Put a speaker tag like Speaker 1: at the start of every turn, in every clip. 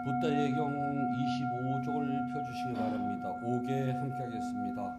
Speaker 1: 부다 예경 25쪽을 펴주시기 바랍니다. 5개 함께 하겠습니다.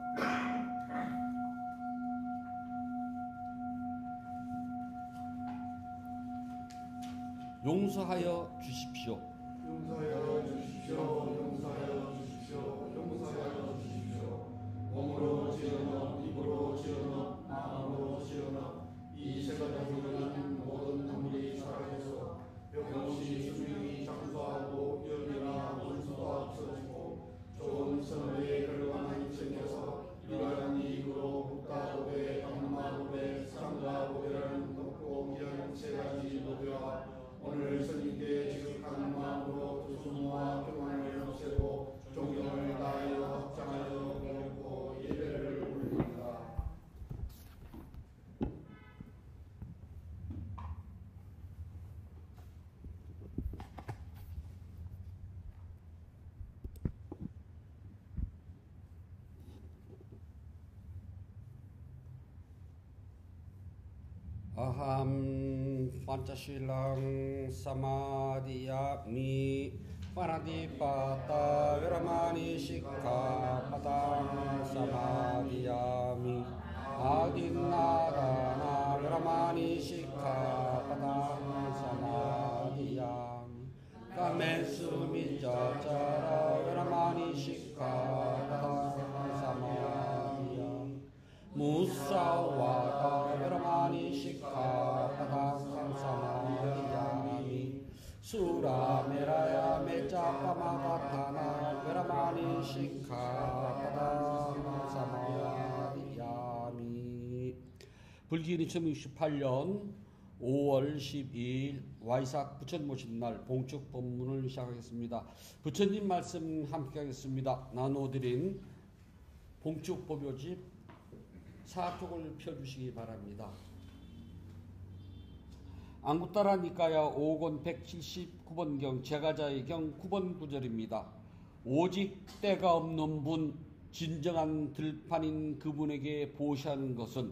Speaker 1: 용서하여 주십시오.
Speaker 2: 용서하여 주십시오. 용서하여 주십시오. 용서하여 주십시오. 몸으로 지어넣어 입으로 지어넣어 마음으로 지어넣어 이 세 가지로는 모든 눈물이 사라져서 병없이 수명이 장수하고 열매나 원수가 없어지고 좋은 선물에 결과만 생겨서 이러한 이익으로 국가보배, 강마보배, 상가보배라는 높고 귀한 세 가지 보배와 오늘 스님께 지극한 마음으로 두수모와 평안을 없애고 존경을 다하여 합장하여 배우고 예배를 올립니다.
Speaker 1: 아함 판차실랑 사마디야미 파나디파타 베라마니 시카파탕 사마디야미 아딘나다나 베라마니 시카파탕 사마디야미 까메스미짜짜라 베라마니 시카파탕 사마디야미 무사와다 베라마니 시카파탕 사마디야미 수라메라야 메짜파마가타나 베라마니 시카파탕 사마디야미. 불기인 2068년 5월 12일 와이삭 부처님 오신 날 봉축 법문을 시작하겠습니다. 부처님 말씀 함께 하겠습니다. 나눠드린 봉축 법요집 4쪽을 펴주시기 바랍니다. 안구따라 니까야 5권 179번경 제가자의 경 9번 구절입니다. 오직 때가 없는 분, 진정한 들판인 그분에게 보시하는 것은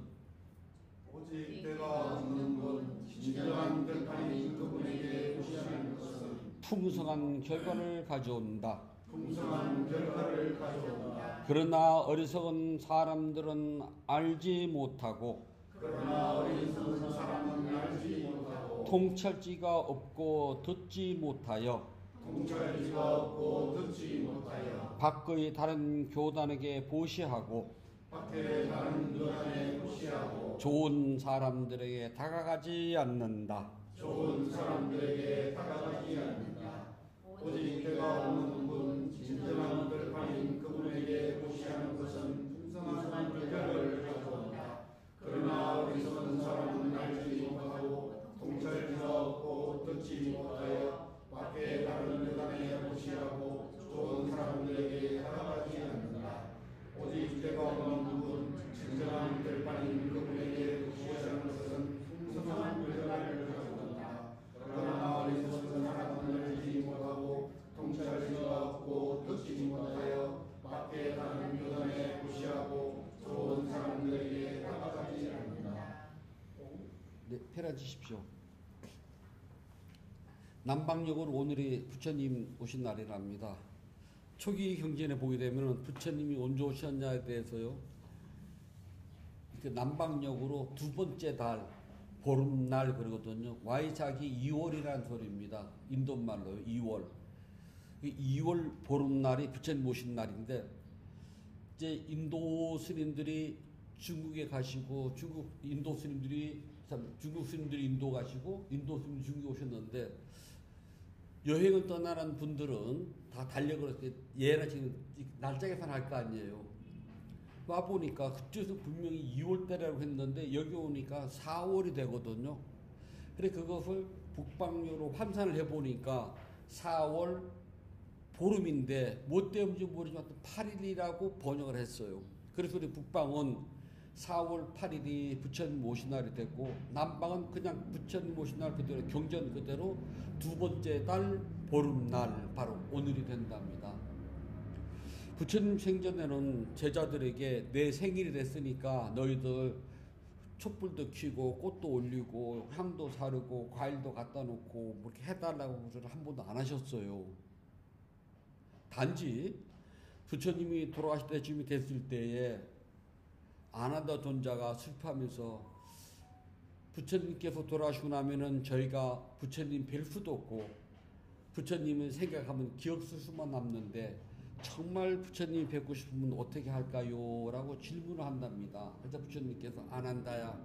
Speaker 2: 오직 때가 없는 분, 진정한 들판인 그분에게 보시하는 것은
Speaker 1: 풍성한 결과를 가져온다.
Speaker 2: 풍성한 결과를 가져온다.
Speaker 1: 그러나 어리석은 사람들은 알지 못하고
Speaker 2: 그러나 어리석은 사람은 알지 못하고
Speaker 1: 통찰지가 없고 듣지 못하여
Speaker 2: 통찰지가 없고 듣지 못하여
Speaker 1: 밖의 다른 교단에게 보시하고
Speaker 2: 밖에 다른 교단에 무시하고
Speaker 1: 좋은 사람들에게 다가가지 않는다.
Speaker 2: 좋은 사람들에게 다가가지 않는다. 오직 때가 없는 분, 진정한 들판인 그분에게 무시하는 것은 풍성한 결과를 가져온다. 그러나 어리석은 사람은 알지 못하고 통찰지가 없고 듣지 못하여 밖에 다른 교단에 무시하고 좋은 사람들에게 다가가지 않는다. 오직 때가 없는 분, 진정한 들판인 그분에게 무시하는 것은 풍성한 결과를 가져온다. 그러나 어리석은 사람은 알지 못하고 통찰지가 없고 듣지 못하여 밖에 다른 교단에 무시하고 좋은 사람들에게 다가가지 않는다.
Speaker 1: 네, 펴라주십시오. 남방역으로 오늘이 부처님 오신 날이랍니다. 초기 경전에 보게 되면 부처님이 언제 오셨냐에 대해서요. 남방역으로 두 번째 달 보름날 그러거든요. 와이삭이 2월이라는 소리입니다. 인도말로요. 2월. 2월 보름날이 부처님 오신 날인데 이제 인도 스님들이 중국에 가시고 중국 스님들이 인도 가시고 인도 스님들이 중국에 오셨는데 여행을 떠나는 분들은 다 달력을 예나 지금 날짜계산 할 거 아니에요. 와 보니까 그쪽에서 분명히 2월달이라고 했는데 여기 오니까 4월이 되거든요. 그래 그것을 북방료로 환산을 해보니까 4월 보름인데 뭐 때문인지 모르지만 8일이라고 번역을 했어요. 그래서 우리 북방은 4월 8일이 부처님 오신 날이 됐고 남방은 그냥 부처님 오신 날 그대로 경전 그대로 두 번째 달 보름날 바로 오늘이 된답니다. 부처님 생전에는 제자들에게 내 생일이 됐으니까 너희들 촛불도 켜고 꽃도 올리고 향도 사르고 과일도 갖다 놓고 뭐 이렇게 해달라고 한 번도 안 하셨어요. 단지 부처님이 돌아가실 때쯤이 됐을 때에 아난다 존자가 슬퍼하면서 부처님께서 돌아가시고 나면은 저희가 부처님 뵐 수도 없고 부처님을 생각하면 기억수수만 남는데 정말 부처님 뵙고 싶으면 어떻게 할까요? 라고 질문을 한답니다. 그래서 부처님께서 아난다야,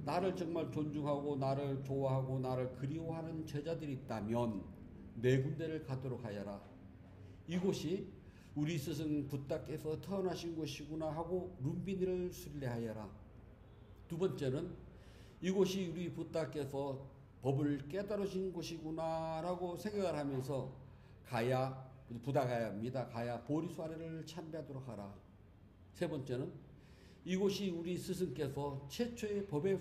Speaker 1: 나를 정말 존중하고 나를 좋아하고 나를 그리워하는 제자들이 있다면 네 군데를 가도록 하여라. 이곳이 우리 스승 붓다께서 태어나신 곳이구나 하고 룸비니를 순례하여라. 두 번째는 이곳이 우리 붓다께서 법을 깨달으신 곳이구나 라고 생각을 하면서 가야, 부다가야입니다. 가야 보리수아래를 참배하도록 하라. 세 번째는 이곳이 우리 스승께서 최초의 법의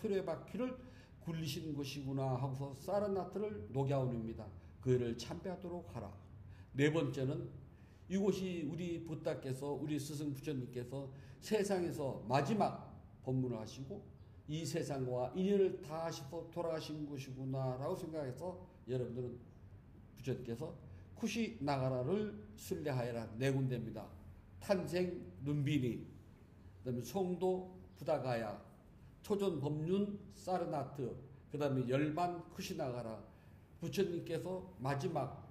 Speaker 1: 수레바퀴를 굴리신 곳이구나 하고서 사르나트를 녹여올립니다. 그 일을 참배하도록 하라. 네 번째는 이곳이 우리 붓다께서, 우리 스승 부처님께서 세상에서 마지막 법문을 하시고 이 세상과 인연을 다 하셔서 돌아가신 곳이구나 라고 생각해서 여러분들은 부처님께서 쿠시 나가라를 순례하여라. 네 군데입니다. 탄생 눈비니, 그다음에 송도 부다가야, 초전 법륜 사르나트, 그다음에 열반 쿠시 나가라. 부처님께서 마지막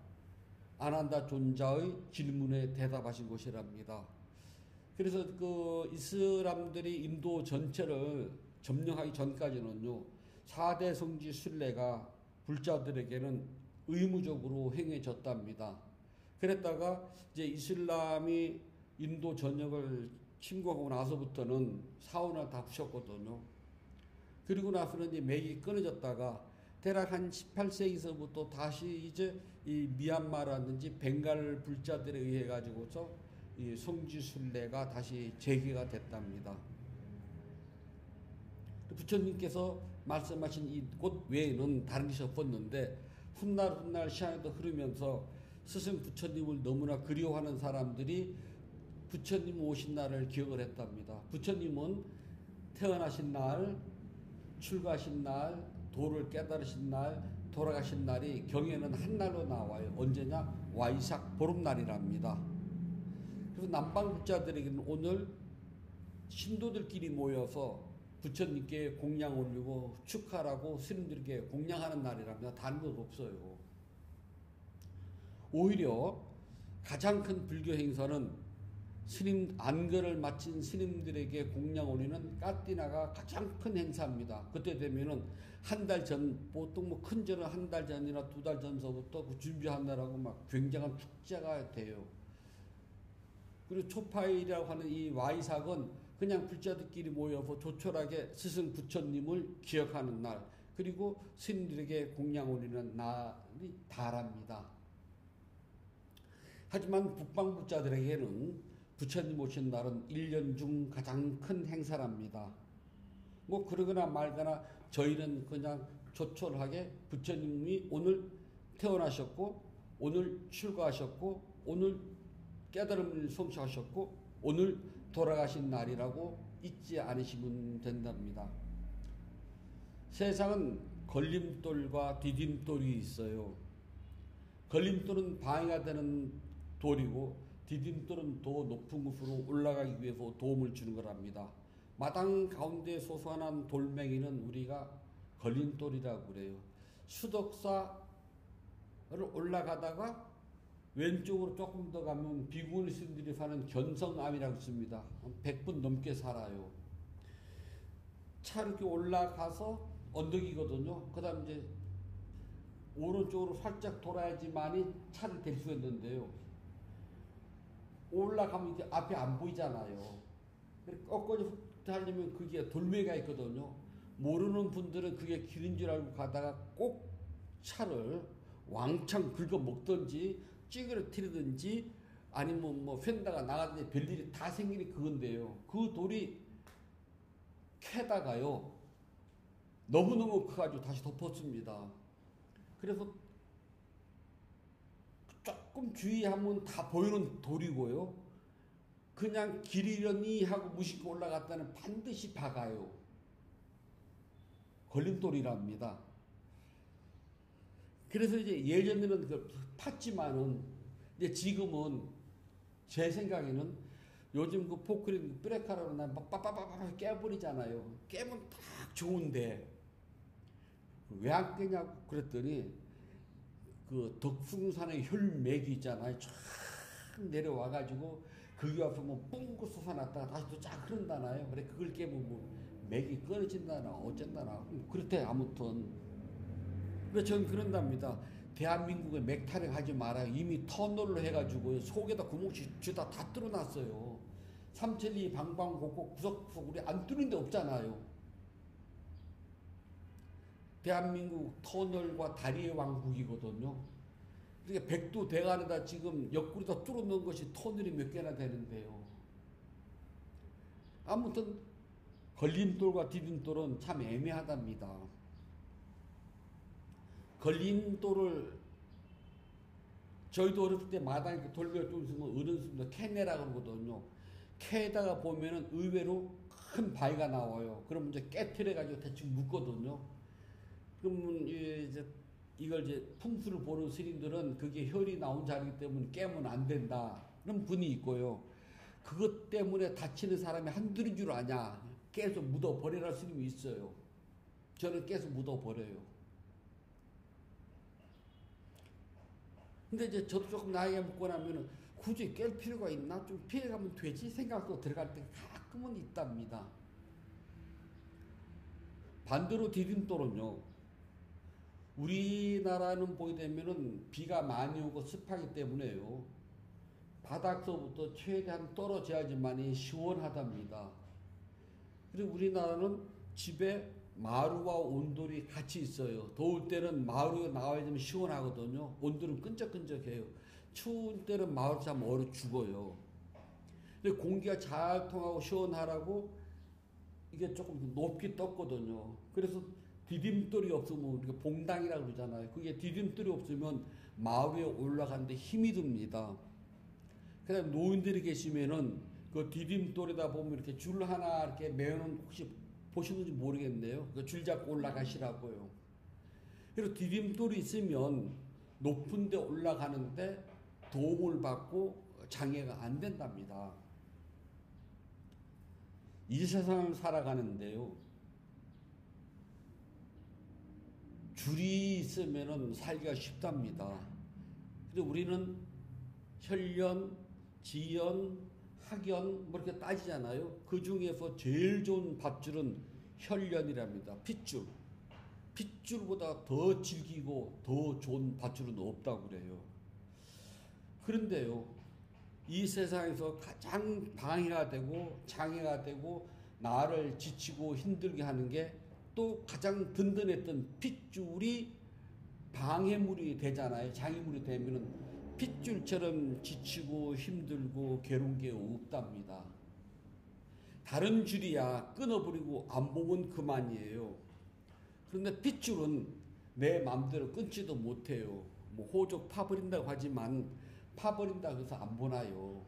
Speaker 1: 아난다 존자의 질문에 대답하신 곳이랍니다. 그래서 그 이슬람들이 인도 전체를 점령하기 전까지는요, 4대 성지 순례가 불자들에게는 의무적으로 행해졌답니다. 그랬다가 이제 이슬람이 인도 전역을 침공하고 나서부터는 사원을 다 부셨거든요. 그리고 나서는 이제 맥이 끊어졌다가 대략 한 18세기서부터 다시 이제 이 미얀마라든지 벵갈 불자들에 의해 가지고서 이 성지 순례가 다시 재개가 됐답니다. 부처님께서 말씀하신 이 곳 외에는 다른 것이 없었는데 훗날 시간이 더 흐르면서 스승 부처님을 너무나 그리워하는 사람들이 부처님 오신 날을 기억을 했답니다. 부처님은 태어나신 날, 출가하신 날, 도를 깨달으신 날, 돌아가신 날이 경에는 한 날로 나와요. 언제냐? 와이삭 보름날이랍니다. 그래서 남방불자들에게는 오늘 신도들끼리 모여서 부처님께 공양 올리고 축하라고 스님들에게 공양하는 날이랍니다. 다른 것 없어요. 오히려 가장 큰 불교 행사는 스님 안거를 마친 스님들에게 공양 올리는 까띠나가 가장 큰 행사입니다. 그때 되면은 한 달 전, 보통 뭐 큰 절은 한 달 전이나 두 달 전서부터 그 준비한다라고 막 굉장한 축제가 돼요. 그리고 초파일이라고 하는 이 와이삭은 그냥 불자들끼리 모여서 조촐하게 스승 부처님을 기억하는 날, 그리고 스님들에게 공양 올리는 날이 다랍니다. 하지만 북방불자들에게는 부처님 오신 날은 1년 중 가장 큰 행사랍니다. 뭐 그러거나 말거나 저희는 그냥 조촐하게 부처님이 오늘 태어나셨고 오늘 출가하셨고 오늘 깨달음을 성취하셨고 오늘 돌아가신 날이라고 잊지 않으시면 된답니다. 세상은 걸림돌과 디딤돌이 있어요. 걸림돌은 방해가 되는 돌이고 디딤돌은 더 높은 곳으로 올라가기 위해서 도움을 주는 거랍니다. 마당 가운데 솟아난 돌멩이는 우리가 걸림돌이라고 그래요. 수덕사를 올라가다가 왼쪽으로 조금 더 가면 비구니 스님들이 사는 견성암이라고 있습니다. 100분 넘게 살아요. 차 이렇게 올라가서 언덕이거든요. 그 다음 이제 오른쪽으로 살짝 돌아야지만이 차를 댈 수 있는데요. 올라가면 이제 앞이 안 보이잖아요. 꺾어서 하려면 그게 돌멩이가 있거든요. 모르는 분들은 그게 길인 줄 알고 가다가 꼭 차를 왕창 긁어 먹든지 찌그러뜨리든지 아니면 뭐 펜다가 나가든지 별일이 다 생기니 그건데요. 그 돌이 캐다가요 너무너무 커가지고 다시 덮었습니다. 그래서 조금 주의하면 다 보이는 돌이고요. 그냥 길이려니 하고 무심코 올라갔다는 반드시 박아요. 걸림돌이랍니다. 그래서 이제 예전에는 그 팠지만은 근데 지금은 제 생각에는 요즘 그 포크린 브레이크라고 난 빠빠빠빠 깨버리잖아요. 깨면 딱 좋은데 왜 안 깨냐고 그랬더니 그 덕숭산의 혈맥이 있잖아요. 쫙 내려와가지고 그 앞에 뭐 뿡긋 솟아났다가 다시 또 쫙 흐른다나요. 그래 그걸 깨면 뭐 맥이 끊어진다나 어쩐다나 그렇대 아무튼. 그래서 저는 그런답니다. 대한민국에 맥타령 하지 마라. 이미 터널로 해가지고 속에다 구멍 쥐다 다 뚫어놨어요. 삼천리 방방곡곡 구석구석 우리 안 뚫는 데 없잖아요. 대한민국 터널과 다리의 왕국이거든요. 그러니까 백두 대간에다 지금 옆구리다 뚫어놓은 것이 터널이 몇 개나 되는데요. 아무튼 걸림돌과 디딤돌은 참 애매하답니다. 걸림돌을 저희도 어렸을 때 마당에 돌벼 좀 있으면 어른스도 캐내라 그러거든요. 캐에다가 보면은 의외로 큰 바위가 나와요. 그러면 이제 깨트려가지고 대충 묶거든요. 그러면 이걸 이제 풍수를 보는 스님들은 그게 혈이 나온 자리이기 때문에 깨면 안 된다. 그런 분이 있고요. 그것 때문에 다치는 사람이 한둘인 줄 아냐. 깨서 묻어버리라 스님이 있어요. 저는 깨서 묻어버려요. 근데 이제 저도 조금 나이가 먹고 나면은 굳이 깰 필요가 있나? 좀 피해가면 되지? 생각도 들어갈 때가 가끔은 있답니다. 반대로 디딤돌은요. 우리나라는 보게 되면은 비가 많이 오고 습하기 때문에요. 바닥서부터 최대한 떨어져야지만이 시원하답니다. 그리고 우리나라는 집에 마루와 온돌이 같이 있어요. 더울 때는 마루에 나와야 되면 시원하거든요. 온돌은 끈적끈적해요. 추운 때는 마루 참 얼어 죽어요. 근데 공기가 잘 통하고 시원하라고 이게 조금 높게 떴거든요. 그래서 디딤돌이 없으면 우리가 봉당이라고 그러잖아요. 그게 디딤돌이 없으면 마루에 올라가는데 힘이 듭니다. 그다음 노인들이 계시면은 그 디딤돌에다 보면 이렇게 줄 하나 이렇게 매는 혹시 보시는지 모르겠네요. 그 줄 잡고 올라가시라고요. 그리고 디딤돌이 있으면 높은 데 올라가는데 도움을 받고 장애가 안 된답니다. 이 세상을 살아가는데요. 줄이 있으면 살기가 쉽답니다. 근데 우리는 혈연, 지연, 학연 뭐 이렇게 따지잖아요. 그 중에서 제일 좋은 밧줄은 혈연이랍니다. 핏줄. 핏줄보다 더 질기고 더 좋은 밧줄은 없다고 그래요. 그런데요. 이 세상에서 가장 방해가 되고 장애가 되고 나를 지치고 힘들게 하는 게 또 가장 든든했던 핏줄이 방해물이 되잖아요. 장애물이 되면은 핏줄처럼 지치고 힘들고 괴로운 게 없답니다. 다른 줄이야 끊어버리고 안 보면 그만이에요. 그런데 핏줄은 내 마음대로 끊지도 못해요. 뭐 호적 파버린다고 하지만 파버린다고 해서 안 보나요.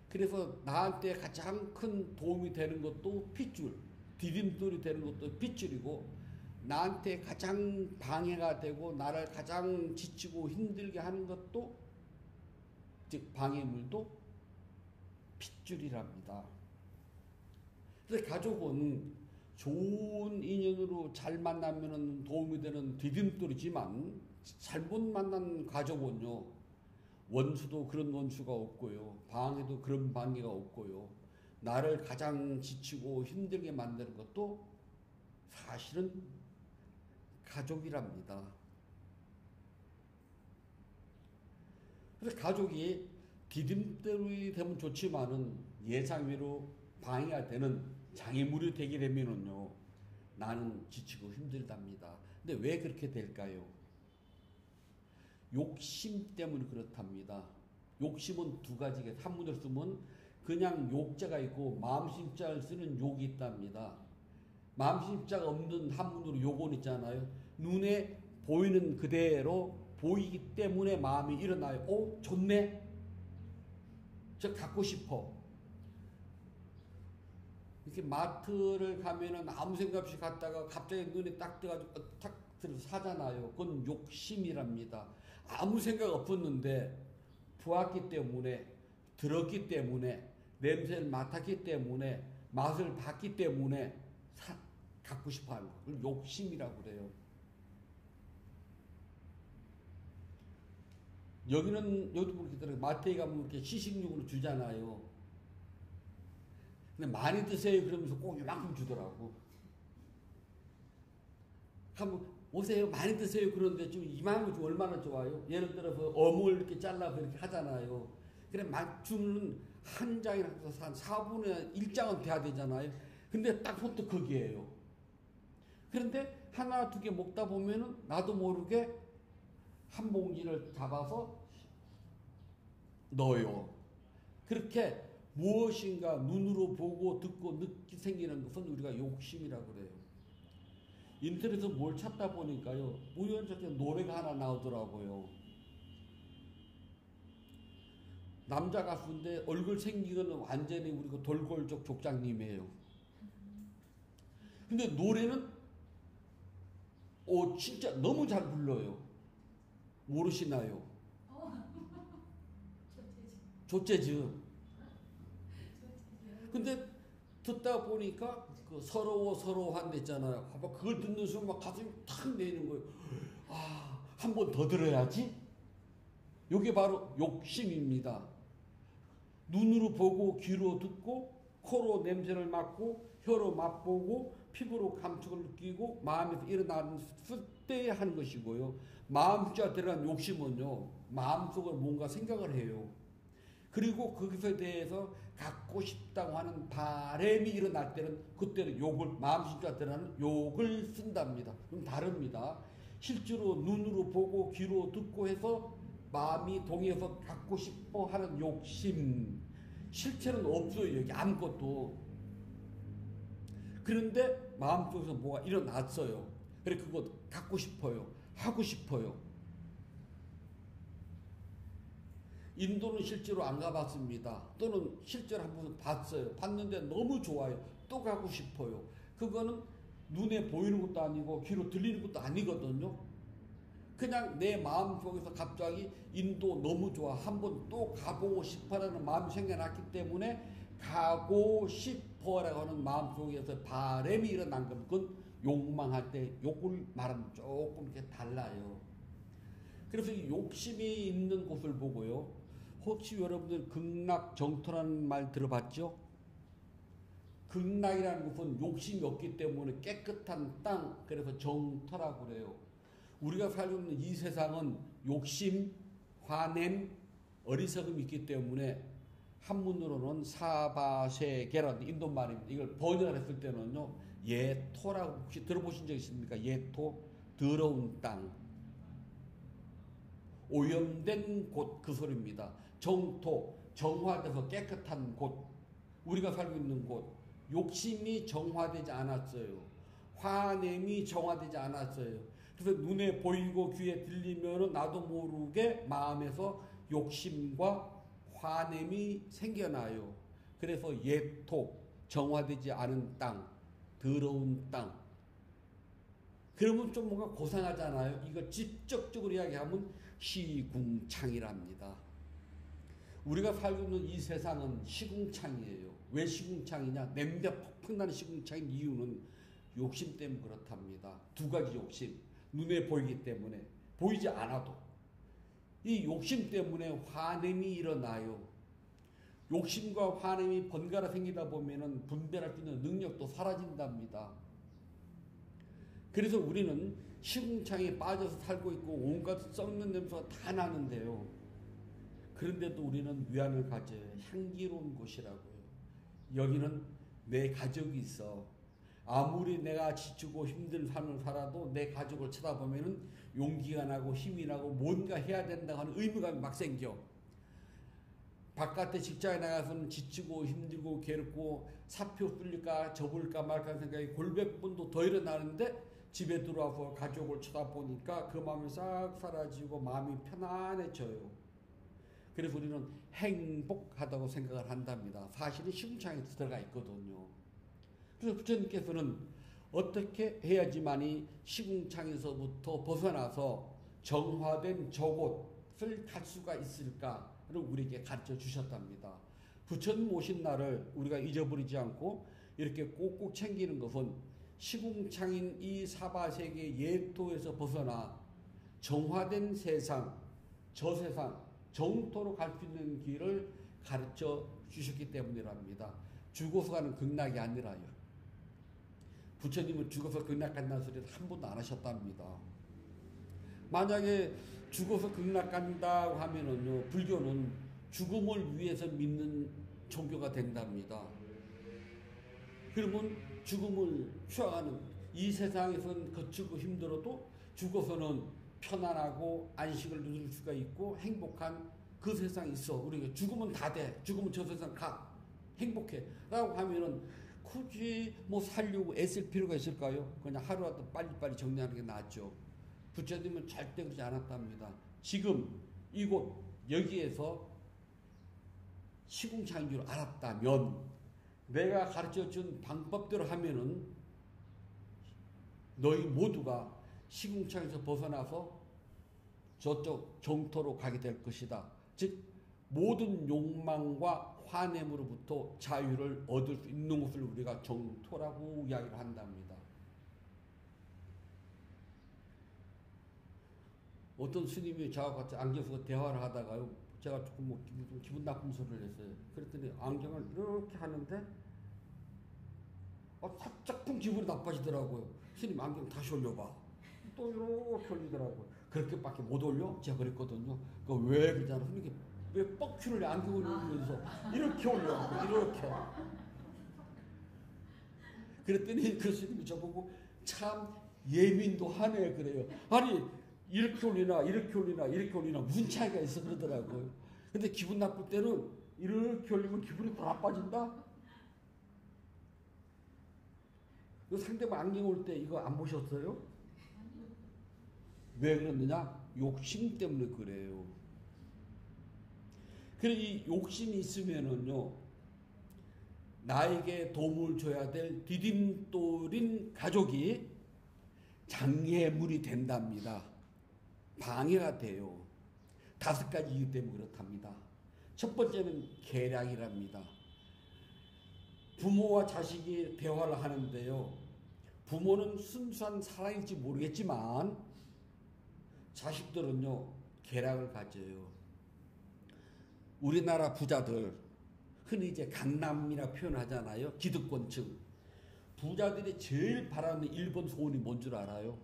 Speaker 1: 그래서 나한테 가장 큰 도움이 되는 것도 핏줄, 디딤돌이 되는 것도 핏줄이고 나한테 가장 방해가 되고 나를 가장 지치고 힘들게 하는 것도 즉 방해물도 핏줄이랍니다. 그래서 가족은 좋은 인연으로 잘 만나면 도움이 되는 디딤돌이지만 잘못 만난 가족은요. 원수도 그런 원수가 없고요. 방해도 그런 방해가 없고요. 나를 가장 지치고 힘들게 만드는 것도 사실은 가족이랍니다. 그래서 가족이 디딤돌이 되면 좋지만은 예상외로 방해가 되는 장애물이 되게 되면은요, 나는 지치고 힘들답니다. 근데 왜 그렇게 될까요? 욕심 때문에 그렇답니다. 욕심은 두 가지가 한문을 쓰면 그냥 욕자가 있고 마음심자를 쓰는 욕이 있답니다. 마음심자가 없는 한문으로 욕은 있잖아요. 눈에 보이는 그대로 보이기 때문에 마음이 일어나요. 오, 좋네. 저 갖고 싶어. 이렇게 마트를 가면은 아무 생각 없이 갔다가 갑자기 눈에 딱 떠가지고 탁 그래서 사잖아요. 그건 욕심이랍니다. 아무 생각 없었는데 보았기 때문에, 들었기 때문에, 냄새를 맡았기 때문에, 맛을 봤기 때문에 갖고 싶어 하는 거. 그걸 욕심이라고 그래요. 여기도 그렇게 마태에 가면 이렇게 시식용으로 주잖아요. 근데 많이 드세요 그러면서 꼭 이만큼 주더라고. 한번 오세요 많이 드세요 그런데 좀 이만큼 주면 얼마나 좋아요? 예를 들어서 어묵을 이렇게 잘라서 이렇게 하잖아요. 그래 주는 한 장이나 해서 한 4분의 1장은 돼야 되잖아요. 근데 딱 손도 거기에요. 그런데 하나 두 개 먹다 보면은 나도 모르게 한 봉지를 잡아서 넣어요. 그렇게 무엇인가 눈으로 보고 듣고 느끼 생기는 것은 우리가 욕심이라고 그래요. 인터넷에서 뭘 찾다 보니까요, 우연찮게 노래가 하나 나오더라고요. 남자 가수인데 얼굴 생기는 완전히 우리 그 돌골족 족장님이에요. 근데 노래는 진짜 너무 잘 불러요. 모르시나요? 조재즈. 근데 듣다 보니까 그 서러워한 데 있잖아요. 그걸 듣는 순간 막 가슴이 탁 내리는 거예요. 한 번 더 들어야지. 이게 바로 욕심입니다. 눈으로 보고 귀로 듣고 코로 냄새를 맡고 혀로 맛보고 피부로 감촉을 느끼고 마음에서 일어나는 때에 하는 것이고요. 마음속에 들어간 욕심은요, 마음속으로 뭔가 생각을 해요. 그리고 그것에 대해서 갖고 싶다고 하는 바람이 일어날 때는 그때는 마음속에 들어가는 욕을 쓴답니다. 그럼 다릅니다. 실제로 눈으로 보고 귀로 듣고 해서 마음이 동해서 갖고 싶어 하는 욕심, 실체는 없어요. 여기 아무것도. 그런데 마음속에서 뭐가 일어났어요. 그래 그거 갖고 싶어요. 하고 싶어요. 인도는 실제로 안 가봤습니다. 또는 실제로 한번 봤어요. 봤는데 너무 좋아요. 또 가고 싶어요. 그거는 눈에 보이는 것도 아니고 귀로 들리는 것도 아니거든요. 그냥 내 마음속에서 갑자기 인도 너무 좋아. 한번 또 가보고 싶어라는 마음이 생겨났기 때문에 가고 싶어라고 하는 마음속에서 바람이 일어난 건 그건 욕망할 때 욕을 말하면 조금 이렇게 달라요. 그래서 이 욕심이 있는 곳을 보고요. 혹시 여러분들 극락정토라는 말 들어봤죠? 극락이라는 것은 욕심이 없기 때문에 깨끗한 땅, 그래서 정토라고 그래요. 우리가 살고 있는 이 세상은 욕심, 화냄, 어리석음이 있기 때문에 한문으로는 사바세계라는 인도 말입니다. 이걸 번역을 했을 때는요, 예토라고 혹시 들어보신 적 있습니까? 예토, 더러운 땅. 오염된 곳 그 소리입니다. 정토, 정화돼서 깨끗한 곳, 우리가 살고 있는 곳. 욕심이 정화되지 않았어요. 화냄이 정화되지 않았어요. 그래서 눈에 보이고 귀에 들리면 나도 모르게 마음에서 욕심과 화냄이 생겨나요. 그래서 예토, 정화되지 않은 땅, 더러운 땅. 그러면 좀 뭔가 고상하잖아요. 이거 직접적으로 이야기하면 시궁창이랍니다. 우리가 살고 있는 이 세상은 시궁창이에요. 왜 시궁창이냐? 냄새 퍽퍽 나는 시궁창인 이유는 욕심 때문에 그렇답니다. 두 가지 욕심. 눈에 보이기 때문에, 보이지 않아도. 이 욕심 때문에 화냄이 일어나요. 욕심과 화냄이 번갈아 생기다 보면은 분별할 수 있는 능력도 사라진답니다. 그래서 우리는 시궁창에 빠져서 살고 있고 온갖 썩는 냄새가 다 나는데요. 그런데도 우리는 위안을 가져요. 향기로운 곳이라고요. 여기는 내 가족이 있어. 아무리 내가 지치고 힘든 삶을 살아도 내 가족을 쳐다보면은 용기가 나고 힘이 나고 뭔가 해야 된다고 하는 의무감이 막 생겨. 바깥에 직장에 나가서는 지치고 힘들고 괴롭고 사표 쓸릴까 접을까 말까 하는 생각이 골백번도 더 일어나는데 집에 들어와서 가족을 쳐다보니까 그 마음이 싹 사라지고 마음이 편안해져요. 그래서 우리는 행복하다고 생각을 한답니다. 사실은 시궁창에 들어가 있거든요. 그래서 부처님께서는 어떻게 해야지만이 시궁창에서부터 벗어나서 정화된 저곳을 갈 수가 있을까를 우리에게 가르쳐 주셨답니다. 부처님 오신 날을 우리가 잊어버리지 않고 이렇게 꼭꼭 챙기는 것은 시궁창인 이 사바세계 예토에서 벗어나 정화된 세상, 저 세상, 정토로 갈 수 있는 길을 가르쳐 주셨기 때문이랍니다. 죽어서 가는 극락이 아니라요. 부처님은 죽어서 극락 간다는 소리를 한 번도 안 하셨답니다. 만약에 죽어서 극락 간다고 하면은요, 불교는 죽음을 위해서 믿는 종교가 된답니다. 그러면 죽음을 취하는 이 세상에서는 거칠고 힘들어도 죽어서는 편안하고 안식을 누릴 수가 있고 행복한 그 세상이 있어. 우리가 죽으면 다 돼. 죽으면 저 세상 가. 행복해. 라고 하면은 굳이 뭐 살려고 애쓸 필요가 있을까요? 그냥 하루라도 빨리빨리 정리하는 게 낫죠. 부처님은 절대 그러지 않았답니다. 지금 이곳 여기에서 시궁창인 줄 알았다면 내가 가르쳐준 방법대로 하면은 너희 모두가 시궁창에서 벗어나서 저쪽 정토로 가게 될 것이다. 즉 모든 욕망과 환냄으로부터 자유를 얻을 수 있는 곳을 우리가 정토라고 이야기를 한답니다. 어떤 스님이 저와 같이 안경 쓰고 대화를 하다가요, 제가 조금 뭐 기분 나쁜 소리를 했어요. 그랬더니 안경을 이렇게 하는데 살짝 좀 기분이 나빠지더라고요. 스님 안경 다시 올려봐. 또 이렇게 올리더라고요. 그렇게밖에 못 올려? 제가 그랬거든요. 왜 그러잖아. 스님이 왜 뻑큐를 안경을 올리면서 이렇게 올려. 이렇게. 그랬더니 그 스님이 저보고 참 예민도 하네 그래요. 아니 이렇게 올리나 이렇게 올리나 이렇게 올리나 무슨 차이가 있어 그러더라고요. 근데 기분 나쁠 때는 이렇게 올리면 기분이 더 나빠진다? 상대방 안경 올 때 이거 안 보셨어요? 왜 그러느냐? 욕심 때문에 그래요. 그래 이 욕심이 있으면은요, 나에게 도움을 줘야 될 디딤돌인 가족이 장애물이 된답니다. 방해가 돼요. 5가지 이유 때문에 그렇답니다. 첫 번째는 계략이랍니다. 부모와 자식이 대화를 하는데요, 부모는 순수한 사랑일지 모르겠지만 자식들은요 계략을 가져요. 우리나라 부자들 흔히 이제 강남이라 표현하잖아요. 기득권층 부자들이 제일 바라는 1번 소원이 뭔 줄 알아요?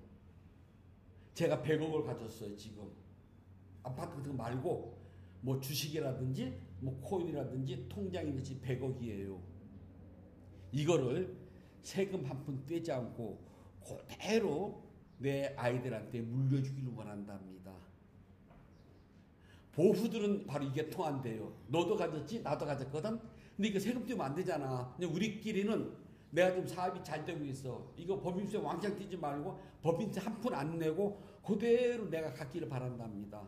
Speaker 1: 제가 100억을 가졌어요. 지금 아파트 같은 거 말고 뭐 주식이라든지 뭐 코인이라든지 통장에 있는 100억이에요. 이거를 세금 한 푼 떼지 않고 그대로 내 아이들한테 물려주기를 원한답니다. 보수들은 바로 이게 통한대요. 너도 가졌지? 나도 가졌거든? 근데 이거 세금 떼면 안 되잖아. 그냥 우리끼리는 내가 지금 사업이 잘 되고 있어. 이거 법인세 왕창 떼지 말고 법인세 한 푼 안 내고 그대로 내가 갖기를 바란답니다.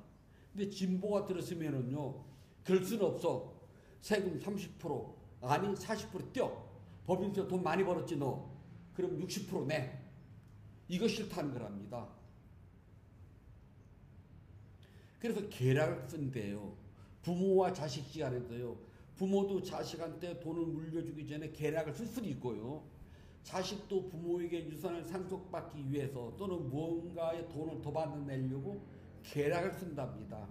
Speaker 1: 근데 진보가 들었으면은요, 그럴 수는 없어. 세금 30% 아니 40% 떼어. 법인세 돈 많이 벌었지 너. 그럼 60% 내. 이거 싫다는 거랍니다. 그래서 계략을 쓴대요. 부모와 자식 시간에도요. 부모도 자식한테 돈을 물려주기 전에 계략을 쓸 수도 있고요. 자식도 부모에게 유산을 상속받기 위해서 또는 무언가의 돈을 더 받아내려고 계략을 쓴답니다.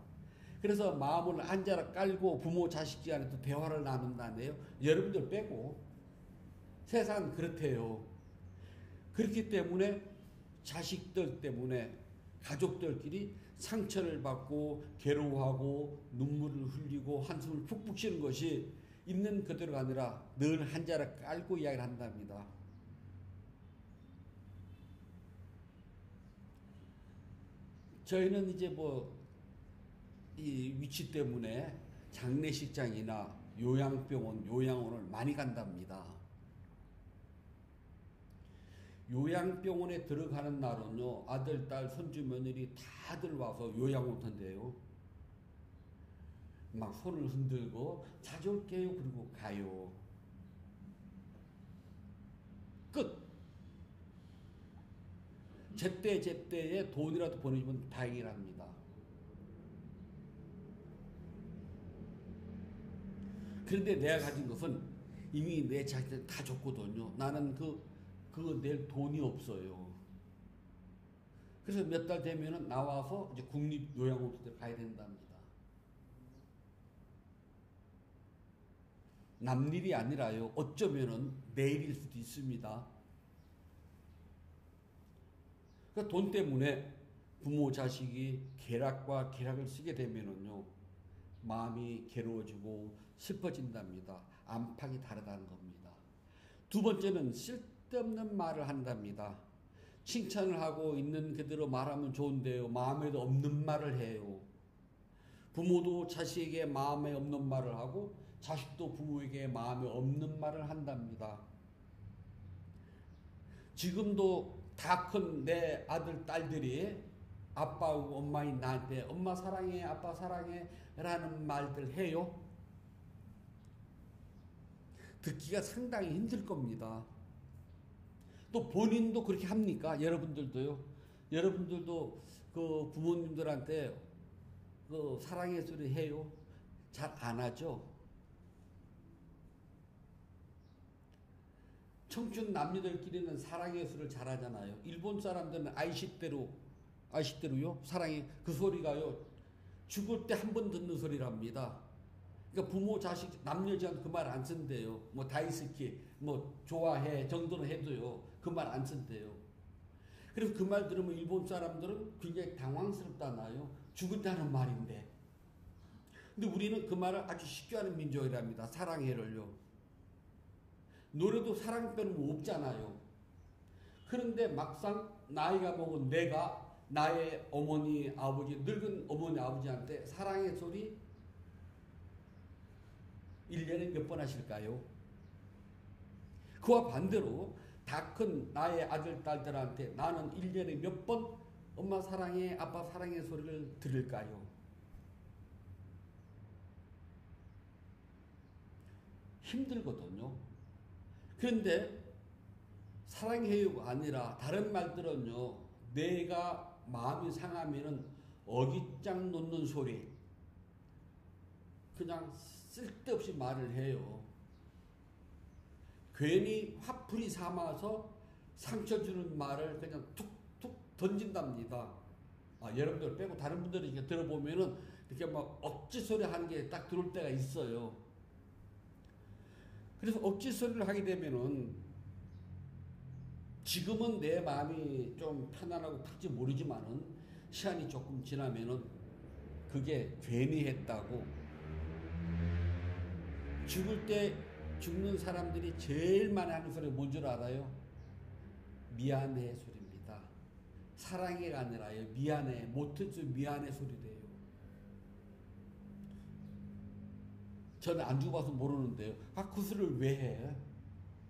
Speaker 1: 그래서 마음을 한자락 깔고 부모 자식 간에도 대화를 나눈다네요. 여러분들 빼고 세상은 그렇대요. 그렇기 때문에 자식들 때문에 가족들끼리 상처를 받고 괴로워하고 눈물을 흘리고 한숨을 푹푹 쉬는 것이 있는 그대로가 아니라 늘 한자락 깔고 이야기를 한답니다. 저희는 이제 이 위치 때문에 장례식장이나 요양병원, 요양원을 많이 간답니다. 요양병원에 들어가는 날은요, 아들, 딸, 손주, 며느리 다들 와서 요양원 한대요. 막 손을 흔들고 자주 올게요 그리고 가요. 끝. 제때제때에 돈이라도 보내주면 다행이랍니다. 그런데 내가 가진 것은 이미 내 자식들 다 줬거든요. 나는 그거 낼 돈이 없어요. 그래서 몇 달 되면은 나와서 이제 국립요양원에 가야 된답니다. 남일이 아니라요. 어쩌면은 내일일 수도 있습니다. 그러니까 돈 때문에 부모 자식이 쾌락과 쾌락을 쓰게 되면은요, 마음이 괴로워지고 슬퍼진답니다. 안팎이 다르다는 겁니다. 두 번째는 쓸데없는 말을 한답니다. 칭찬을 하고 있는 그대로 말하면 좋은데요, 마음에도 없는 말을 해요. 부모도 자식에게 마음에 없는 말을 하고 자식도 부모에게 마음에 없는 말을 한답니다. 지금도 다 큰 내 아들 딸들이 아빠하고 엄마인 나한테 엄마 사랑해, 아빠 사랑해 라는 말들 해요. 듣기가 상당히 힘들 겁니다. 또 본인도 그렇게 합니까? 여러분들도요. 여러분들도 그 부모님들한테 그 사랑의 소리 해요? 잘 안 하죠? 청춘 남녀들끼리는 사랑의 소리를 잘 하잖아요. 일본 사람들은 아이시대로요. 사랑의 그 소리가요, 죽을 때 한 번 듣는 소리랍니다. 그러니까 부모 자식 남녀지간 그 말 안 쓴대요. 뭐 다이스키 뭐 좋아해 정도는 해도요, 그 말 안 쓴대요. 그래서 그 말 들으면 일본 사람들은 굉장히 당황스럽잖아요. 죽을 때 하는 말인데. 근데 우리는 그 말을 아주 쉽게 하는 민족이랍니다. 사랑해를요. 노래도 사랑 빼는 거 없잖아요. 그런데 막상 나이가 먹은 내가 나의 어머니 아버지, 늙은 어머니 아버지한테 사랑의 소리 1년에 몇 번 하실까요? 그와 반대로 다 큰 나의 아들 딸들한테 나는 1년에 몇 번 엄마 사랑해, 아빠 사랑해 소리를 들을까요? 힘들거든요. 그런데 사랑해요가 아니라 다른 말들은요, 내가 마음이 상하면은 어깃장 놓는 소리, 그냥 쓸데없이 말을 해요. 괜히 화풀이 삼아서 상처 주는 말을 그냥 툭툭 던진답니다. 여러분들 빼고 다른 분들이 이렇게 들어보면은 이렇게 막 억지 소리 하는 게 딱 들어올 때가 있어요. 그래서 억지 소리를 하게 되면은 지금은 내 마음이 좀 편안하고 풀지 모르지만은 시간이 조금 지나면은 그게 괜히 했다고, 죽을 때 죽는 사람들이 제일 많이 하는 소리가 뭔 줄 알아요? 미안해 소리입니다. 사랑해가 아니라요, 미안해, 못해서 미안해 소리래요. 저는 안 죽어봐서 모르는데요. 그 소리를 왜 해?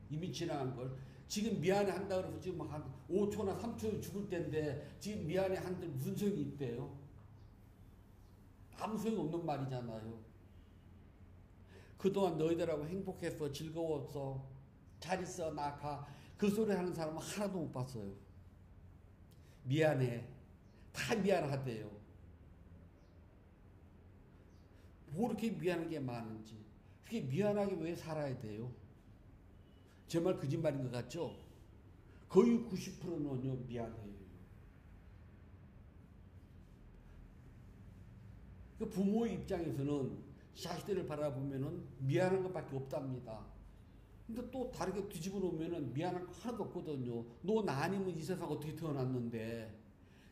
Speaker 1: 이미 지나간 걸. 지금 미안해 한다 그래서 지금 한 5초나 3초 죽을 때인데 지금 미안해 한들 무슨 소용이 있대요? 아무 소용 없는 말이잖아요. 그동안 너희들하고 행복했어, 즐거웠어, 잘 있어, 나 가. 그 소리 하는 사람은 하나도 못 봤어요. 미안해. 다 미안하대요. 뭐 이렇게 미안한 게 많은지. 그게 미안하게 왜 살아야 돼요? 제 말 거짓말인 것 같죠? 거의 90%는요, 미안해요. 그 부모의 입장에서는 자식들을 바라보면은 미안한 것밖에 없답니다. 근데 또 다르게 뒤집어 놓으면은 미안한 거 하나도 없거든요. 너 나 아니면 이 세상 어떻게 태어났는데,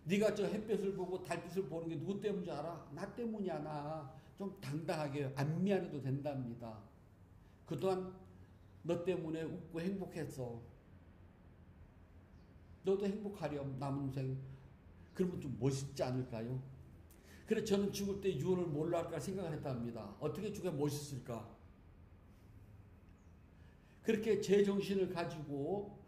Speaker 1: 네가 저 햇볕을 보고 달빛을 보는 게 누구 때문인지 알아? 나 때문이야. 나 좀 당당하게 안 미안해도 된답니다. 그동안 너 때문에 웃고 행복했어. 너도 행복하렴, 남은 생. 그러면 좀 멋있지 않을까요? 그래서 저는 죽을 때 유언을 뭘로 할까 생각을 했답니다. 어떻게 죽어야 멋있을까? 그렇게 제 정신을 가지고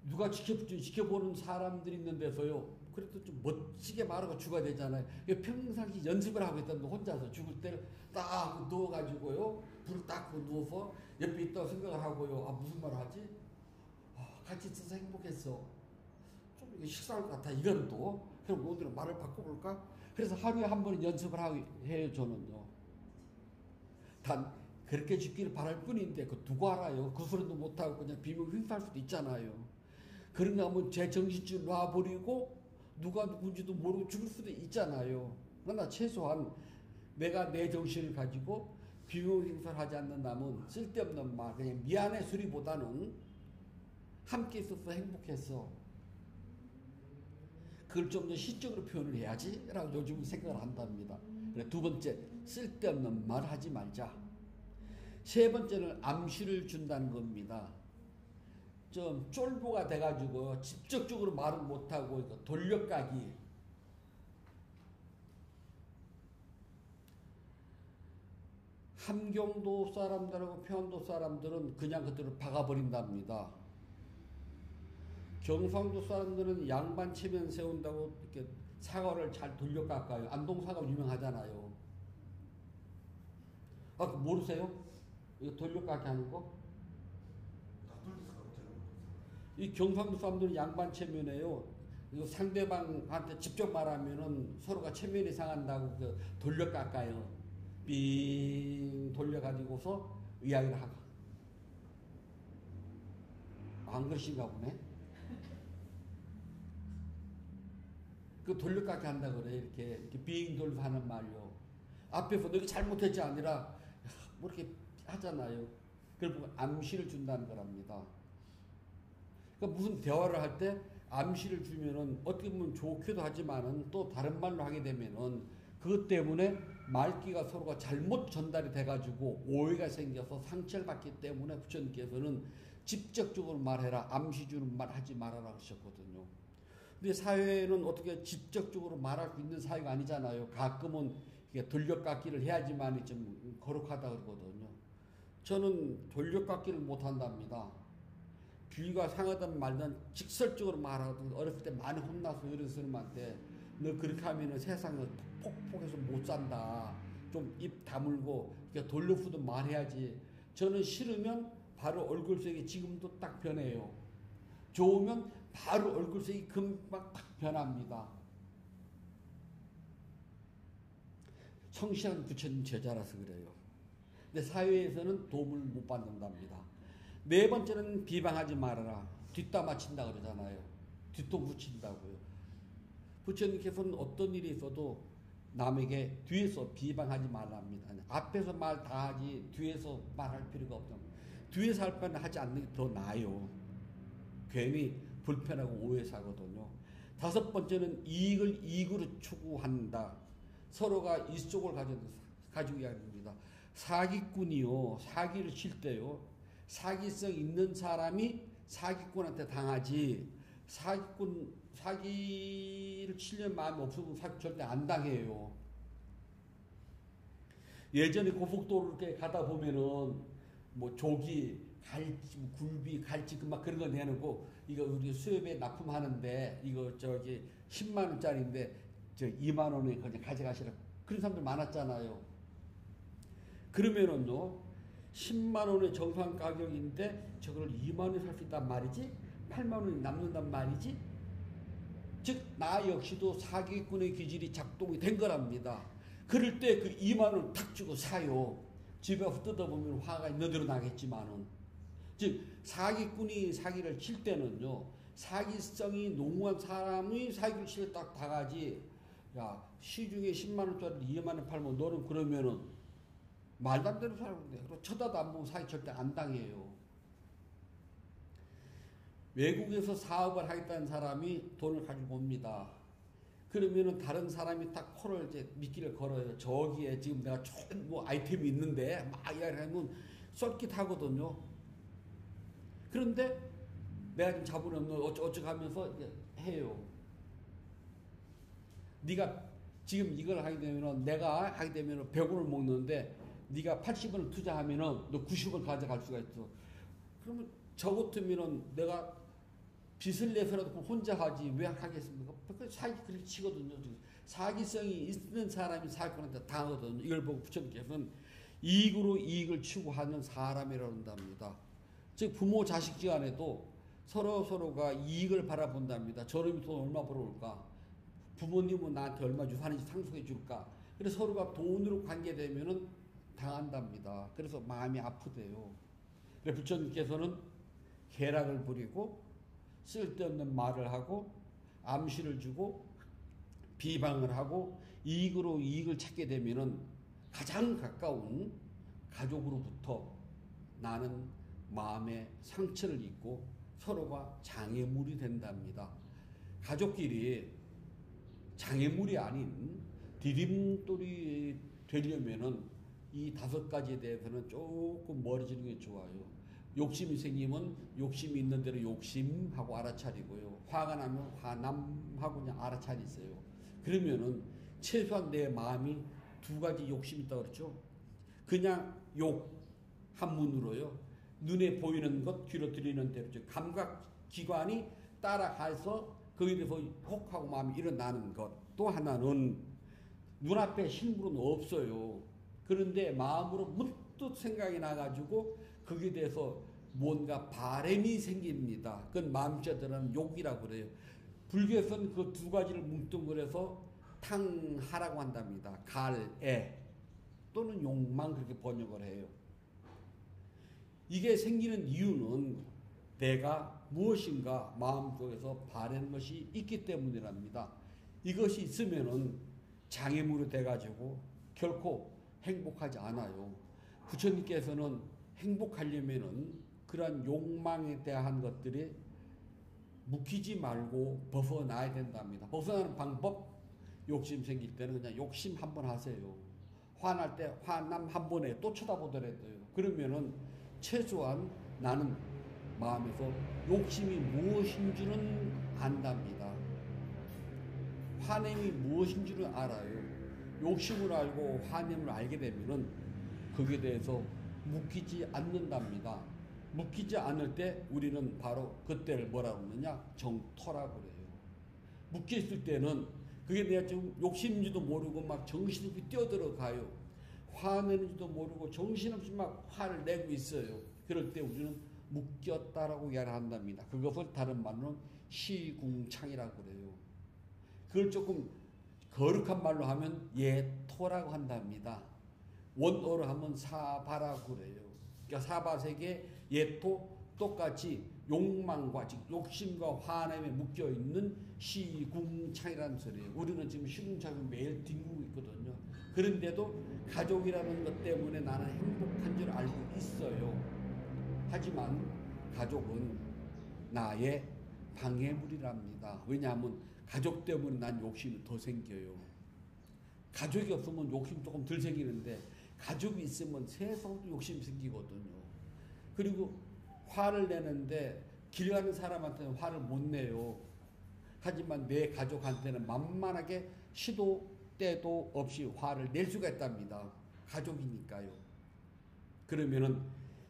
Speaker 1: 누가 지켜보는 사람들이 있는 데서요, 그래도 좀 멋지게 말하고 죽어야 되잖아요. 평상시 연습을 하고 있다는, 혼자서 죽을 때를 딱 누워가지고요, 불을 딱 누워서 옆에 있다고 생각을 하고요. 무슨 말 하지? 같이 있어서 행복했어. 좀 식상할 것 같아. 이건 또. 그럼 오늘은 말을 바꿔볼까? 그래서 하루에 한 번 연습을 해요, 저는요. 단, 그렇게 죽기를 바랄 뿐인데, 그 누가 알아요? 그 소리도 못하고 그냥 비명 휘파할 수도 있잖아요. 그런가 하면 제 정신줄 놔버리고, 누가 누군지도 모르고 죽을 수도 있잖아요. 그러나 최소한 내가 내 정신을 가지고 비명 휘파하지 않는다면 쓸데없는 말, 그냥 미안해 소리보다는 함께 있어서 행복했어. 그걸 좀 더 시적으로 표현을 해야지 라고 요즘 생각을 한답니다. 그래, 두 번째, 쓸데없는 말 하지 말자. 세 번째는 암시를 준다는 겁니다. 좀 쫄보가 돼가지고 직접적으로 말을 못하고 돌려까기. 함경도 사람들하고 평안도 사람들은 그냥 그대로 박아버린답니다. 경상도 사람들은 양반 체면 세운다고 이렇게 사과를 잘 돌려깎아요. 안동 사과 유명하잖아요. 아, 모르세요? 이거 돌려깎기 하는 거? 이 경상도 사람들은 양반 체면이에요. 이거 상대방한테 직접 말하면은 서로가 체면이 상한다고 그 돌려깎아요. 삥 돌려가지고서 이야기를 하고. 안 그러신가 보네. 그 돌려깎기 한다 그래. 이렇게 빙 돌면서 하는 말요. 앞에서 너희 잘못했지 아니라 뭐 이렇게 하잖아요. 그걸 보고 암시를 준다는 거랍니다. 그러니까 무슨 대화를 할 때 암시를 주면은 어떻게 보면 좋게도 하지만은 또 다른 말로 하게 되면은 그것 때문에 말귀가 서로가 잘못 전달이 돼가지고 오해가 생겨서 상처를 받기 때문에 부처님께서는 직접적으로 말해라, 암시 주는 말 하지 말아라 하셨거든요. 근데 사회는 어떻게 직접적으로 말할 수 있는 사회가 아니잖아요. 가끔은 돌려깎기를 해야지만 좀 거룩하다 그러거든요. 저는 돌려깎기를 못 한답니다. 귀가 상하든 말든 직설적으로 말하거든. 어렸을 때 많이 혼나서 어린 스님한테 너 그렇게 하면 세상을 폭폭해서 못 산다. 좀 입 다물고 돌려서도 말해야지. 저는 싫으면 바로 얼굴색이 지금도 딱 변해요. 좋으면 바로 얼굴색이 금방 딱 변합니다. 성실한 부처님 제자라서 그래요. 근데 사회에서는 도움을 못 받는답니다. 네 번째는 비방하지 말아라. 뒷담 맞힌다 그러잖아요. 뒤통 붙인다고요. 부처님께서는 어떤 일이 있어도 남에게 뒤에서 비방하지 말랍니다. 앞에서 말 다 하지 뒤에서 말할 필요가 없다. 뒤에서 할 바는 하지 않는 게 더 나아요. 괜히 불편하고 오해 사거든요. 다섯 번째는 이익을 이익으로 추구한다. 서로가 이쪽을 가지고 이야기합니다. 사기꾼이요. 사기를 칠 때요. 사기성 있는 사람이 사기꾼한테 당하지. 사기를 치려는 마음이 없으면 사기 절대 안 당해요. 예전에 고속도로 이렇게 가다 보면은 뭐 조기, 갈치, 굴비, 갈치 막 그런 거 내놓고 이거 우리 수협에 납품하는데 이거 저기 10만 원짜리인데 저 2만 원에 그냥 가져가시라. 그런 사람들 많았잖아요. 그러면은요 10만 원의 정상 가격인데 저걸 2만 원에 살 수 있단 말이지? 8만 원이 남는단 말이지? 즉 나 역시도 사기꾼의 기질이 작동이 된 거랍니다. 그럴 때 그 2만 원을 탁 주고 사요. 집에 와서 뜯어보면 화가 있는 대로 나겠지만은. 즉 사기꾼이 사기를 칠 때는요. 사기성이 농후한 사람이 사기를 칠 때 딱 다가지. 야 시중에 10만 원짜리 2만 원 팔면 너는 그러면은 말도 안 되는 사람인데 그리고 쳐다도 안 보고 사기 절대 안 당해요. 외국에서 사업을 하겠다는 사람이 돈을 가지고 옵니다. 그러면은 다른 사람이 딱 코를 이제 미끼를 걸어요. 저기에 지금 내가 좋은 뭐 아이템이 있는데 막 이야기하면 쏠깃하거든요. 그런데 내가 지금 자본이 없는 어쩌고 하면서 해요. 네가 지금 이걸 하게 되면은 내가 하게 되면은 100원을 먹는데 네가 80원을 투자하면은 너 90원 가져갈 수가 있어. 그러면 저 같으면은 내가 빚을 내서라도 혼자 하지 왜 하겠습니까? 사기 그렇게 치거든요. 사기성이 있는 사람이 사기꾼한테 당하거든요. 이걸 보고 부처님께서는 이익으로 이익을 추구하는 사람이라고 한답니다. 즉 부모 자식 간에도 서로가 이익을 바라본답니다. 저놈이 돈 얼마 벌어올까? 부모님은 나한테 얼마 주사는지 상속해 줄까? 그래서 서로가 돈으로 관계되면은 당한답니다. 그래서 마음이 아프대요. 그래서 부처님께서는 계략을 부리고 쓸데없는 말을 하고 암시를 주고 비방을 하고 이익으로 이익을 찾게 되면은 가장 가까운 가족으로부터 나는 마음의 상처를 입고 서로가 장애물이 된답니다. 가족끼리 장애물이 아닌 디딤돌이 되려면은 이 5가지에 대해서는 조금 멀어지는 게 좋아요. 욕심이 생기면 욕심이 있는 대로 욕심하고 알아차리고요. 화가 나면 화남하고 그냥 알아차리세요. 그러면은 최소한 내 마음이 2가지 욕심이 있다고 그랬죠. 그냥 욕 한문으로요. 눈에 보이는 것, 귀로 들리는 대로 감각기관이 따라가서 거기에 대해서 혹하고 마음이 일어나는 것. 또 하나는 눈앞에 실물은 없어요. 그런데 마음으로 문득 생각이 나가지고 거기에 대해서 뭔가 바람이 생깁니다. 그건 마음자들은 욕이라고 그래요. 불교에서는 그 2가지를 뭉뚱그려서 탕하라고 한답니다. 갈애 또는 욕망 그렇게 번역을 해요. 이게 생기는 이유는 내가 무엇인가 마음속에서 바라는 것이 있기 때문이랍니다. 이것이 있으면은 장애물이 돼가지고 결코 행복하지 않아요. 부처님께서는 행복하려면은 그러한 욕망에 대한 것들이 묵히지 말고 벗어나야 된답니다. 벗어나는 방법, 욕심 생길 때는 그냥 욕심 한번 하세요. 화날 때 화남 한 번에 또 쳐다보더라도요. 그러면은 최소한 나는 마음에서 욕심이 무엇인 줄은 안답니다. 화냄이 무엇인 줄은 알아요. 욕심을 알고 화냄을 알게 되면은 거기에 대해서 묵히지 않는답니다. 묵히지 않을 때 우리는 바로 그때를 뭐라고 그러느냐? 정토라고 그래요. 묵혀 있을 때는 그게 내가 지금 욕심인지도 모르고 막 정신없이 뛰어들어가요. 화내는지도 모르고 정신없이 막 화를 내고 있어요. 그럴 때 우리는 묶였다라고 이야기를 한답니다. 그것을 다른 말로는 시궁창이라고 그래요. 그걸 조금 거룩한 말로 하면 예토라고 한답니다. 원어로 하면 사바라고 그래요. 그러니까 사바세계 예토 똑같이 욕망과 즉 욕심과 화냄에 묶여 있는 시궁창이라는 소리예요. 우리는 지금 시궁창을 매일 뒹구고 있거든요. 그런데도 가족이라는 것 때문에 나는 행복한 줄 알고 있어요. 하지만 가족은 나의 방해물이랍니다. 왜냐하면 가족 때문에 난 욕심이 더 생겨요. 가족이 없으면 욕심 조금 덜 생기는데 가족이 있으면 세상도 욕심이 생기거든요. 그리고 화를 내는데 길 가는 사람한테는 화를 못 내요. 하지만 내 가족한테는 만만하게 시도 때도 없이 화를 낼 수가 있답니다. 가족이니까요. 그러면은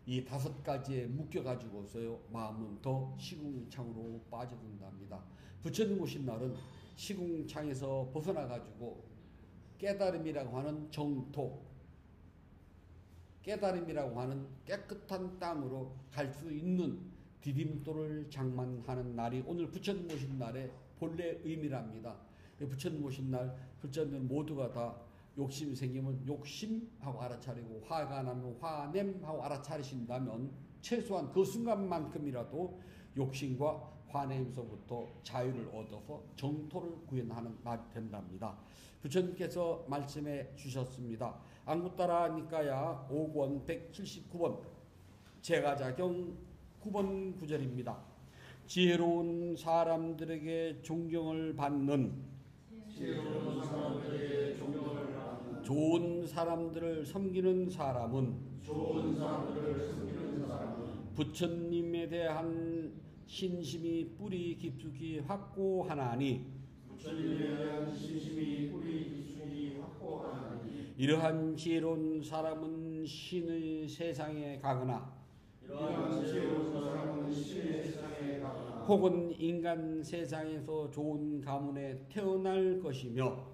Speaker 1: 이 5가지에 묶여가지고서요 마음은 더 시궁창으로 빠져든답니다. 부처님 오신 날은 시궁창에서 벗어나가지고 깨달음이라고 하는 정토, 깨달음이라고 하는 깨끗한 땅으로 갈 수 있는 디딤돌을 장만하는 날이 오늘 부처님 오신 날의 본래 의미랍니다. 부처님 오신 날 부처님은 모두가 다 욕심이 생기면 욕심하고 알아차리고 화가 나면 화냄하고 알아차리신다면 최소한 그 순간만큼이라도 욕심과 화냄에서부터 자유를 얻어서 정토를 구현하는 날이 된답니다. 부처님께서 말씀해 주셨습니다. 안구따라 니까야 5권 179번 제가자경 9번 구절입니다. 지혜로운 사람들에게 존경을 받는 좋은 사람들을 섬기는 사람은 부처님에 대한 신심이 뿌리 깊숙이 확고하나니 이러한 지혜로운 사람은 신의 세상에 가거나 혹은 인간 세상에서 좋은 가문에 태어날 것이며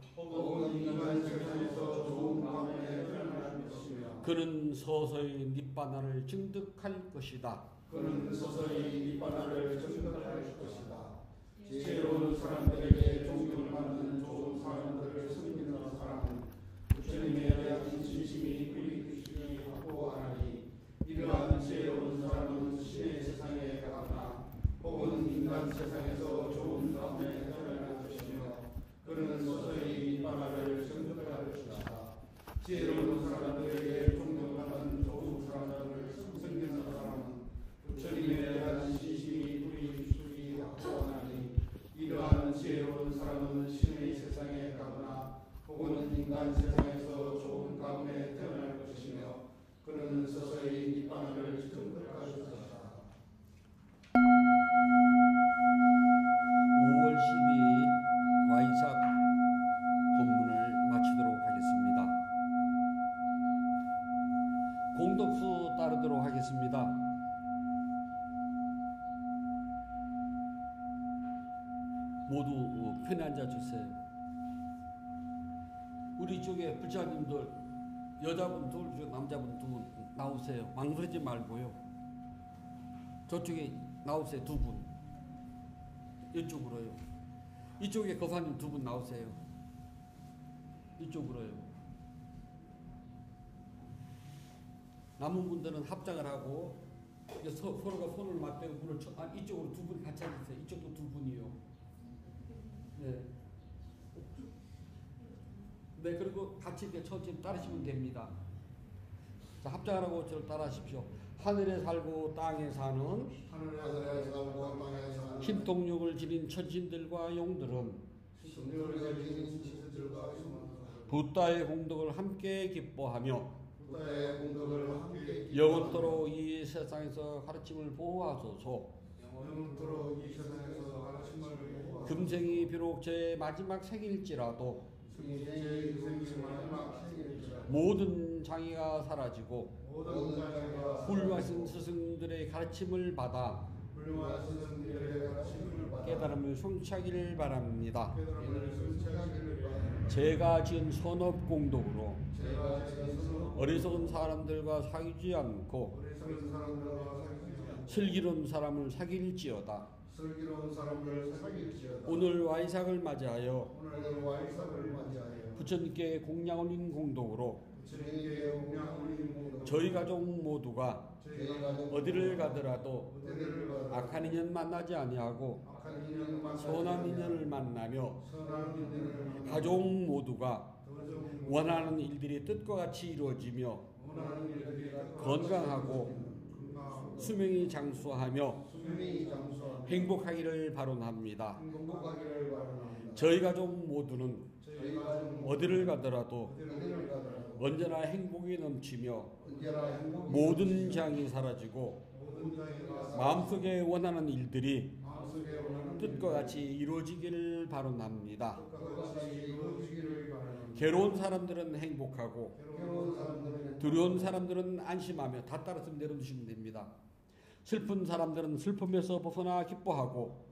Speaker 1: 그는 서서히 닛바나를 증득할 것이다.
Speaker 2: 그는 서서히 이 바다를 정결할 것이다. 지혜로운 사람들에게 존경을 받는 좋은 사람들을 섬기는 사람은 부처님에 대한 진심이 그리스도인이 확고하나니 이러한 지혜로운 사람은 신의 세상에 가거나 혹은 인간 세상에서 좋은 가운데 태어날 것이며 그는 서서히 이 바다를 정결할 것이다. 지혜로운 사람들에게 존경받는 좋은 사람들을 섬기는 사람은 부처님에 대한 진심이 그리스도인이 확고하나니 이러한 지혜로운 사람은 신의 세상에 가거나 혹은 인간 세상에서 좋은 가운데 태어날 것이며 그는 서서히 이 바다를 정결할 것이다.
Speaker 1: 5월 12일 와이삭 본문을 마치도록 하겠습니다. 공덕수 따르도록 하겠습니다. 모두 편히 앉아주세요. 우리 쪽에 불자님들 여자분 둘, 남자분 두 분 나오세요. 망설이지 말고요. 저쪽에 나오세요. 두 분. 이쪽으로요. 이쪽에 거사님 두 분 나오세요. 이쪽으로요. 남은 분들은 합장을 하고 서로가 손을 맞대고 문을 이쪽으로 두 분 같이 앉으세요. 이쪽도 두 분이요. 네. 네, 그리고 같이 이렇게 천천히 따르시면 됩니다. 자, 합장하라고 저를 따라하십시오. 하늘에 살고 땅에 사는 신통력을 지닌 천신들과 용들은 부다의 공덕을 함께 기뻐하며 영원토록 이 세상에서 가르침을 보호하소서. 금생이 비록 제 마지막 생일지라도 모든 장애가 사라지고 훌륭하신 스승들의 가르침을 받아 깨달음을 성취하기를 바랍니다. 제가 지은 선업공덕으로 어리석은 사람들과 사귀지 않고 슬기로운 사람을 사귈지어다. 오늘 와이삭을 맞이하여 부처님께 공양 올린 공덕으로 저희 가족 모두가 어디를 가더라도 악한 인연 만나지 아니하고 선한 인연을 만나며 가족 모두가 원하는 일들이 뜻과 같이 이루어지며 건강하고 수명이 장수하며 행복하기를 바람합니다. 저희 가족 모두는 어디를 가더라도 언제나 행복이 넘치며 모든 장이 사라지고 마음속에 원하는 일들이 뜻과 같이 이루어지기를 바람합니다. 괴로운 사람들은 행복하고 두려운 사람들은 안심하며 다 따라서 내려두시면 됩니다. 슬픈 사람들은 슬픔에서 벗어나 기뻐하고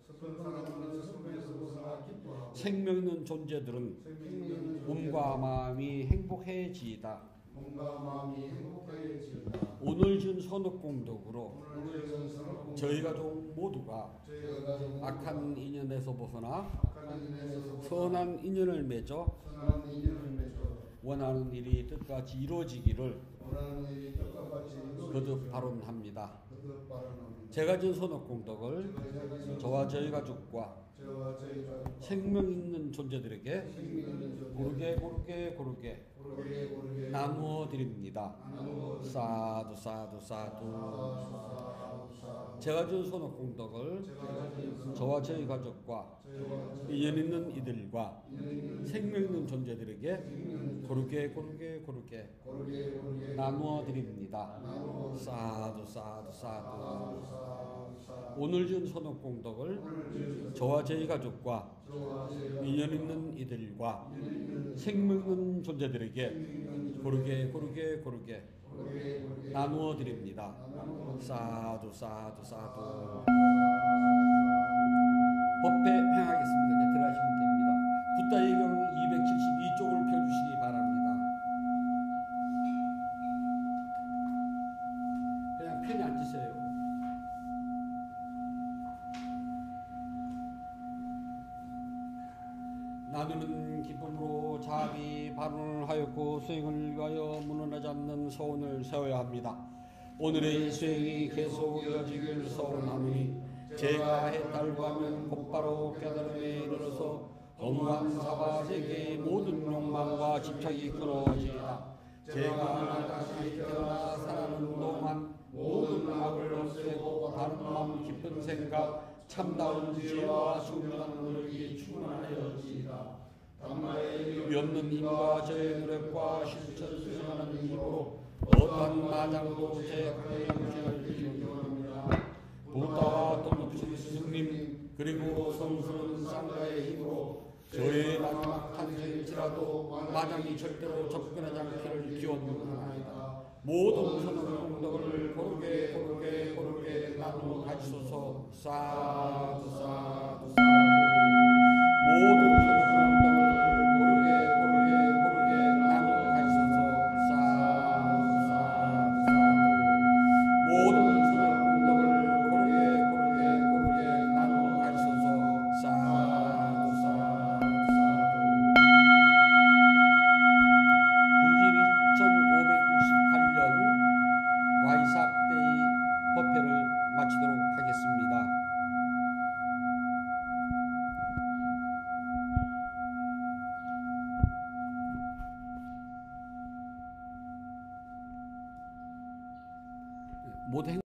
Speaker 1: 생명 있는 존재들은 몸과 마음이 행복해지이다. 오늘 준 선업공덕으로 저희 가족 모두가 악한 인연에서 벗어나 선한 인연을 맺어 원하는 일이 뜻같이 이루어지기를 거듭 발언합니다. 제가 준 선업공덕을 저와 저희 가족과 생명 있는 존재들에게 고르게 나누어 드립니다. 사두 사두 사두. 제가 준 선업공덕을 저와 저희 가족과 인연 있는 이들과 생명 있는 존재들에게 고르게 나누어 드립니다. 사두 사두 사두. 오늘 준 선업공덕을 저와 저희 가족과 인연 있는 이들과 생명 있는 존재들에게 고르게 나누어 드립니다. 사두 사두 사두. 법회 행하겠습니다. 이제 들어가시면 됩니다. 붓다 예경 272쪽을 펴주시기 바랍니다. 그냥 편히 앉으세요. 나누는 기쁨으로 자비 발언을 하였고 수행을 위하여 무너지지 않는 서원을 세워야 합니다. 오늘의 수행이 계속 이어지길 서원하노니 제가 했다고 하면 곧바로 깨달음에 이르러서 거무한 사바세계의 모든 욕망과 집착이 끊어지리라. 제가 다시 태어나 살아가는 동안 모든 악을 없애고 바른 마음 깊은 생각 참다운 지혜와 충분한 노력이 충만하여지리라. 위 없는 힘과 저의 노력과 실천 수행하는 힘으로 어떠한 마장도 제 강량을 기원합니다. 부다와 또 높으신 스승님 그리고 성스러운 쌍가의 힘으로 저의 마지막 탄생일지라도 마장이 절대로 접근하지 않기를 기원하나이다. 모든 선한 공덕을 고르게 나누어 가지소서. 사두 사두 사두. 모든 선한 공덕을 고르게 나누어 가지소서. 사두 사두 사두. 모든 선한 공덕을 고르게 나누어 가지소서. 사두 사두 사두. 불기 1568년 와이삭 데이 법회를 마치도록 하겠습니다. 모든